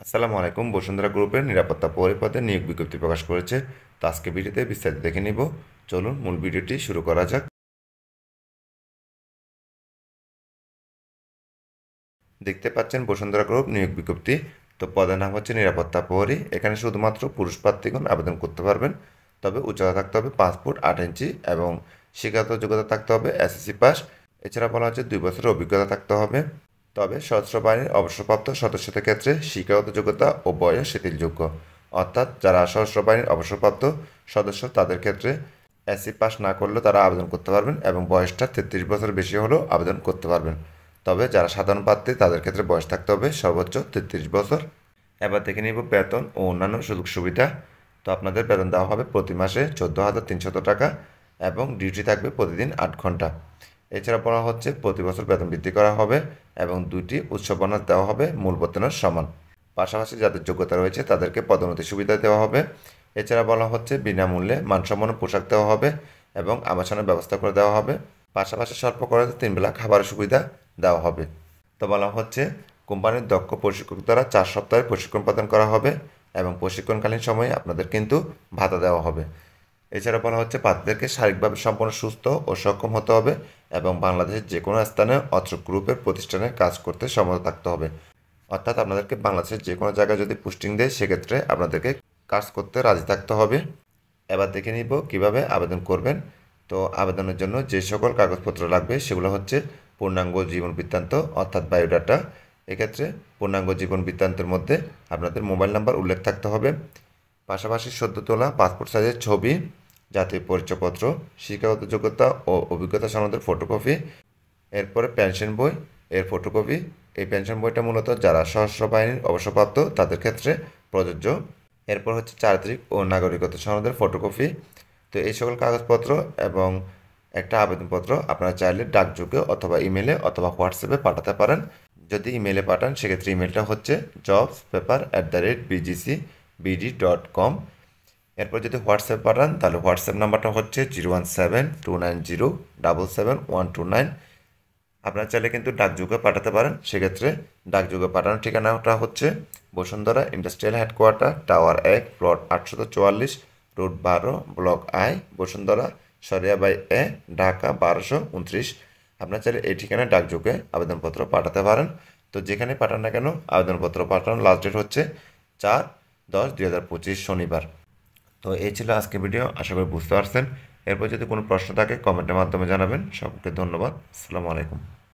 আসসালামু আলাইকুম। বসুন্ধরা গ্রুপের নিরাপত্তা পরিপদে নিয়োগ বিজ্ঞপ্তি প্রকাশ করেছে। তো আজকে ভিডিওতে বিস্তারিত দেখে নিব। চলুন মূল ভিডিওটি শুরু করা যাক। দেখতে পাচ্ছেন বসুন্ধরা গ্রুপ নিয়োগ বিজ্ঞপ্তি। তো পদের নাম হচ্ছে নিরাপত্তা প্রহরী। এখানে শুধুমাত্র পুরুষ প্রার্থীগণ আবেদন করতে পারবেন। তবে উচ্চতা থাকতে হবে 5 ফুট 8 ইঞ্চি এবং শিক্ষাগত যোগ্যতা থাকতে হবে এসএসসি পাস। এছাড়া বলা হচ্ছে 2 বছরের অভিজ্ঞতা থাকতে হবে। তবে সশস্ত্র বাহিনীর অবসরপ্রাপ্ত সদস্যদের ক্ষেত্রে শিক্ষাগত যোগ্যতা ও বয়স শিথিলযোগ্য। অর্থাৎ যারা সশস্ত্র বাহিনীর অবসরপ্রাপ্ত সদস্য তাদের ক্ষেত্রে এসসি পাস না করলেও তারা আবেদন করতে পারবেন এবং বয়সটা 33 বছর বেশি হলেও আবেদন করতে পারবেন। তবে যারা সাধারণ প্রার্থী তাদের ক্ষেত্রে বয়স থাকতে হবে সর্বোচ্চ 33 বছর। এবার দেখে নিব বেতন ও অন্যান্য সুযোগ সুবিধা। তো আপনাদের বেতন দেওয়া হবে প্রতি মাসে 14,300 টাকা এবং ডিউটি থাকবে প্রতিদিন 8 ঘন্টা। এছাড়া বলা হচ্ছে প্রতি বছর বেতন বৃদ্ধি করা হবে এবং 2টি উৎসব বোনাস দেওয়া হবে মূল বেতনের সমান। পাশাপাশি যাদের যোগ্যতা রয়েছে তাদেরকে পদোন্নতি সুবিধা দেওয়া হবে। এছাড়া বলা হচ্ছে বিনামূল্যে মানসম্পন্ন পোশাক দেওয়া হবে এবং আবাসনের ব্যবস্থা করে দেওয়া হবে। পাশাপাশি স্বল্প খরচে 3 বেলা খাবারের সুবিধা দেওয়া হবে। তো বলা হচ্ছে কোম্পানির দক্ষ প্রশিক্ষক দ্বারা 4 সপ্তাহের প্রশিক্ষণ প্রদান করা হবে এবং প্রশিক্ষণকালীন সময়ে আপনাদের কিন্তু ভাতা দেওয়া হবে। এছাড়া বলা হচ্ছে প্রার্থীদেরকে শারীরিকভাবে সম্পূর্ণ সুস্থ ও সক্ষম হতে হবে এবং বাংলাদেশের যে কোনো স্থানে অত্র গ্রুপের প্রতিষ্ঠানে কাজ করতে সম্মত থাকতে হবে। অর্থাৎ আপনাদেরকে বাংলাদেশের যে কোনো জায়গায় যদি পোস্টিং দেয় সেক্ষেত্রে আপনাদেরকে কাজ করতে রাজি থাকতে হবে। এবার দেখে নিব কিভাবে আবেদন করবেন। তো আবেদনের জন্য যে সকল কাগজপত্র লাগবে সেগুলো হচ্ছে পূর্ণাঙ্গ জীবন বৃত্তান্ত অর্থাৎ বায়োডাটা। এক্ষেত্রে পূর্ণাঙ্গ জীবন বৃত্তান্তের মধ্যে আপনাদের মোবাইল নাম্বার উল্লেখ থাকতে হবে। পাশাপাশি সদ্য তোলা পাসপোর্ট সাইজের ছবি, জাতীয় পরিচয়পত্র, শিক্ষাগত যোগ্যতা ও অভিজ্ঞতা সনদের ফটোকপি, এরপরে পেনশন বই এর ফটোকপি। এই পেনশন বইটা মূলত যারা সশস্ত্র বাহিনীর অবসরপ্রাপ্ত তাদের ক্ষেত্রে প্রযোজ্য। এরপর হচ্ছে চারিত্রিক ও নাগরিকত্ব সনদের ফটোকপি। তো এই সকল কাগজপত্র এবং একটা আবেদনপত্র আপনারা চাইলে ডাকযোগে অথবা ইমেলে অথবা হোয়াটসঅ্যাপে পাঠাতে পারেন। যদি ইমেলে পাঠান সেক্ষেত্রে ইমেলটা হচ্ছে jobspaper@bgcbd.com। এরপর যদি হোয়াটসঅ্যাপ পাঠান তাহলে হোয়াটসঅ্যাপ নাম্বারটা হচ্ছে 01729077129। আপনারা চাইলে কিন্তু ডাকযোগে পাঠাতে পারেন। সেক্ষেত্রে ডাকযোগে পাঠানোর ঠিকানাটা হচ্ছে Bashundhara industrial headquarters, tower 1, plot 844, road 12, block I, Bashundhara, সরিয়াবাই এ, ঢাকা 1229। আপনারা চাইলে এই ঠিকানায় ডাকযোগে আবেদনপত্র পাঠাতে পারেন। তো যেখানে পাঠান না কেন আবেদনপত্র পাঠানোর লাস্ট ডেট হচ্ছে 4/10/2025 শনিবার। তো এই ছিল আজকের ভিডিও। আশা করি বুঝতে পারছেন। এরপর যদি কোনো প্রশ্ন থাকে কমেন্টের মাধ্যমে জানাবেন। সকলকে ধন্যবাদ। আসসালামু আলাইকুম।